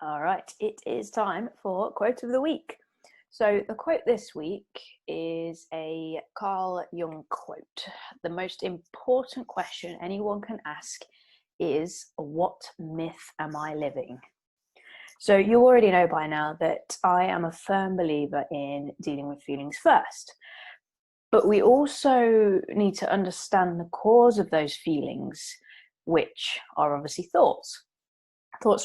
All right, it is time for quote of the week. So the quote this week is a Carl Jung quote. The most important question anyone can ask is, what myth am I living? So you already know by now that I am a firm believer in dealing with feelings first. But we also need to understand the cause of those feelings, which are obviously thoughts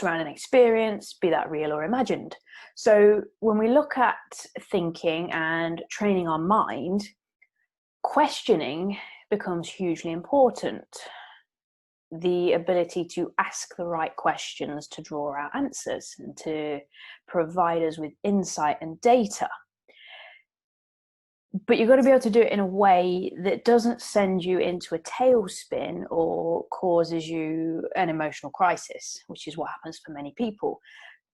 around an experience, be that real or imagined. So when we look at thinking and training our mind, questioning becomes hugely important. The ability to ask the right questions to draw out answers and to provide us with insight and data. But you've got to be able to do it in a way that doesn't send you into a tailspin or causes you an emotional crisis, which is what happens for many people.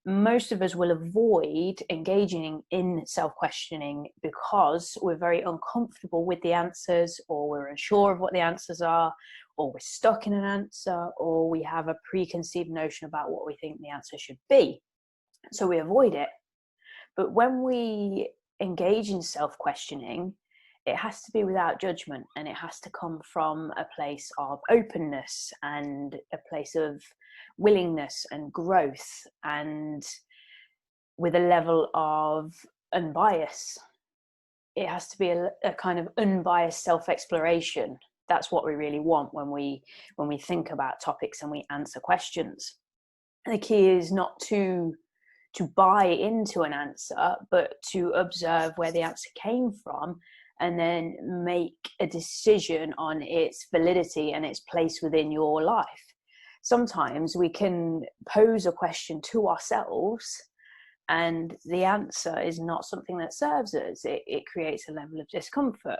Most of us will avoid engaging in self-questioning because we're very uncomfortable with the answers, or we're unsure of what the answers are, or we're stuck in an answer, or we have a preconceived notion about what we think the answer should be. So we avoid it. But when we engage in self-questioning, it has to be without judgment, and it has to come from a place of openness and a place of willingness and growth, and with a level of unbias. It has to be a kind of unbiased self-exploration. That's what we really want when we think about topics and we answer questions. The key is not to buy into an answer, but to observe where the answer came from and then make a decision on its validity and its place within your life. Sometimes we can pose a question to ourselves and the answer is not something that serves us. It creates a level of discomfort,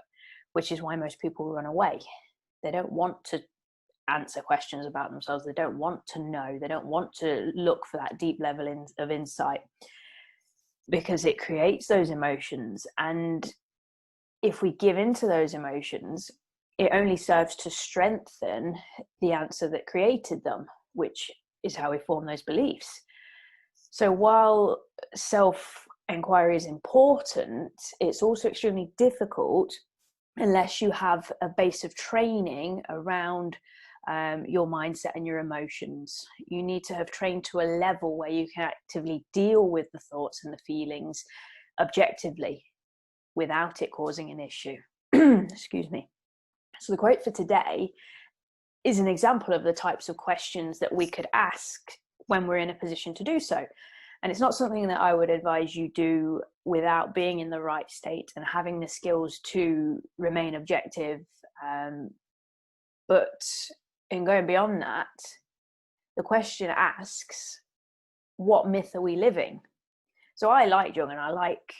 which is why most people run away. They don't want to answer questions about themselves. They don't want to know. They don't want to look for that deep level of insight, because it creates those emotions. And if we give into those emotions, it only serves to strengthen the answer that created them, which is how we form those beliefs. So while self-inquiry is important, it's also extremely difficult unless you have a base of training around your mindset and your emotions. You need to have trained to a level where you can actively deal with the thoughts and the feelings objectively without it causing an issue. Excuse me. So the quote for today is an example of the types of questions that we could ask when we're in a position to do so. And it's not something that I would advise you do without being in the right state and having the skills to remain objective. But in going beyond that, the question asks, what myth are we living? So I like Jung and I like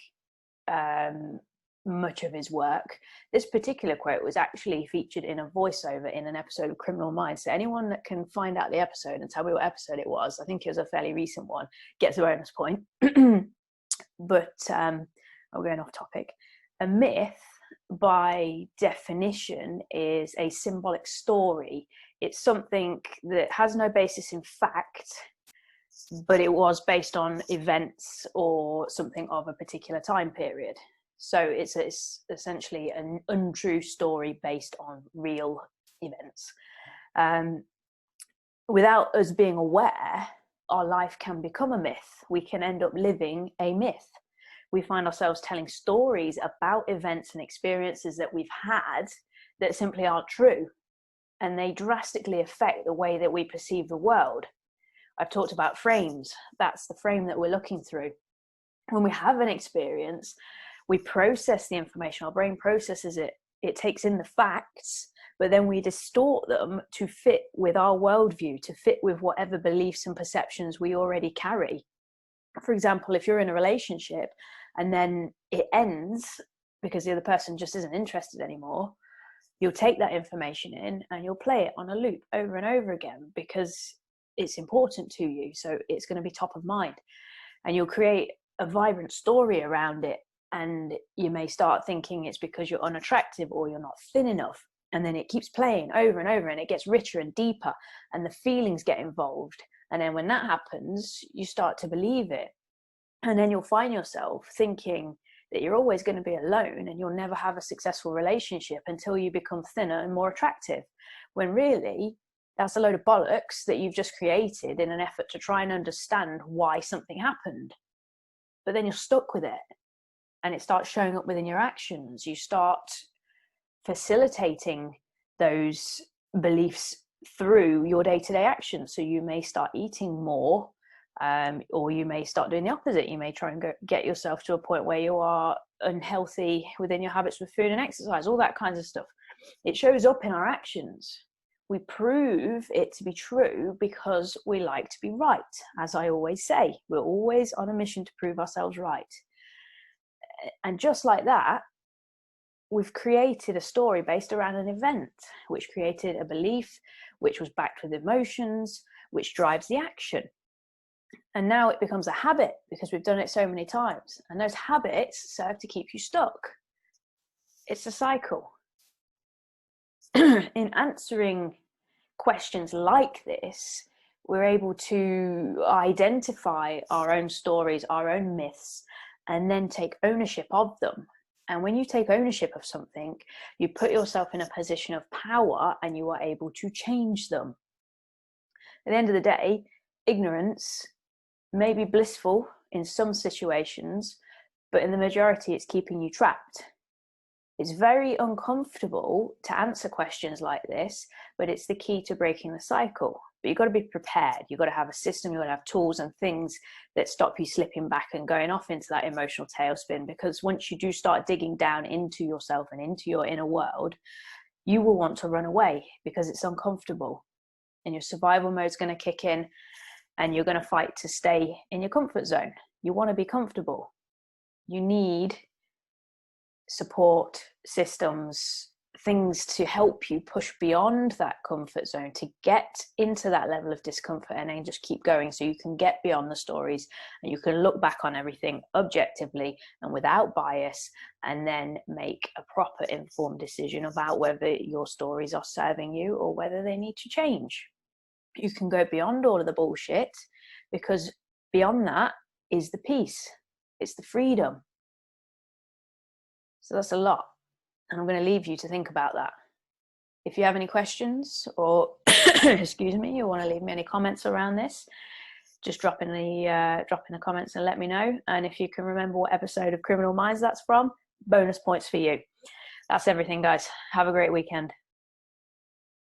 much of his work. This particular quote was actually featured in a voiceover in an episode of Criminal Minds. So anyone that can find out the episode and tell me what episode it was, I think it was a fairly recent one, gets a bonus point. But I'm going off topic. A myth, by definition, is a symbolic story. It's something that has no basis in fact, but it was based on events or something of a particular time period. So it's essentially an untrue story based on real events. Without us being aware, our life can become a myth. We can end up living a myth. We find ourselves telling stories about events and experiences that we've had that simply aren't true. And they drastically affect the way that we perceive the world. I've talked about frames. That's the frame that we're looking through. When we have an experience, we process the information. Our brain processes it. It takes in the facts, but then we distort them to fit with our worldview, to fit with whatever beliefs and perceptions we already carry. For example, if you're in a relationship and then it ends because the other person just isn't interested anymore, you'll take that information in and you'll play it on a loop over and over again because it's important to you. So it's going to be top of mind, and you'll create a vibrant story around it. And you may start thinking it's because you're unattractive or you're not thin enough. And then it keeps playing over and over and it gets richer and deeper and the feelings get involved. And then when that happens, you start to believe it. And then you'll find yourself thinking that you're always going to be alone and you'll never have a successful relationship until you become thinner and more attractive. When really, that's a load of bollocks that you've just created in an effort to try and understand why something happened. But then you're stuck with it and it starts showing up within your actions. You start facilitating those beliefs through your day-to-day actions. So you may start eating more, or you may start doing the opposite. You may try and get yourself to a point where you are unhealthy within your habits with food and exercise, all that kinds of stuff. It shows up in our actions. We prove it to be true because we like to be right. As I always say, we're always on a mission to prove ourselves right. And just like that, we've created a story based around an event, which created a belief, which was backed with emotions, which drives the action. And now it becomes a habit because we've done it so many times. And those habits serve to keep you stuck. It's a cycle. In answering questions like this, we're able to identify our own stories, our own myths, and then take ownership of them. And when you take ownership of something, you put yourself in a position of power and you are able to change them. At the end of the day, ignorance may be blissful in some situations, but in the majority, it's keeping you trapped. It's very uncomfortable to answer questions like this, but it's the key to breaking the cycle. But you've got to be prepared. You've got to have a system. You've got to have tools and things that stop you slipping back and going off into that emotional tailspin. Because once you do start digging down into yourself and into your inner world, you will want to run away because it's uncomfortable. And your survival mode is going to kick in and you're going to fight to stay in your comfort zone. You want to be comfortable. You need support systems, things to help you push beyond that comfort zone, to get into that level of discomfort and then just keep going so you can get beyond the stories and you can look back on everything objectively and without bias and then make a proper informed decision about whether your stories are serving you or whether they need to change. You can go beyond all of the bullshit because beyond that is the peace, it's the freedom. So that's a lot. And I'm going to leave you to think about that. If you have any questions or, excuse me, you want to leave me any comments around this, just drop in the comments and let me know. And if you can remember what episode of Criminal Minds that's from, bonus points for you. That's everything, guys. Have a great weekend.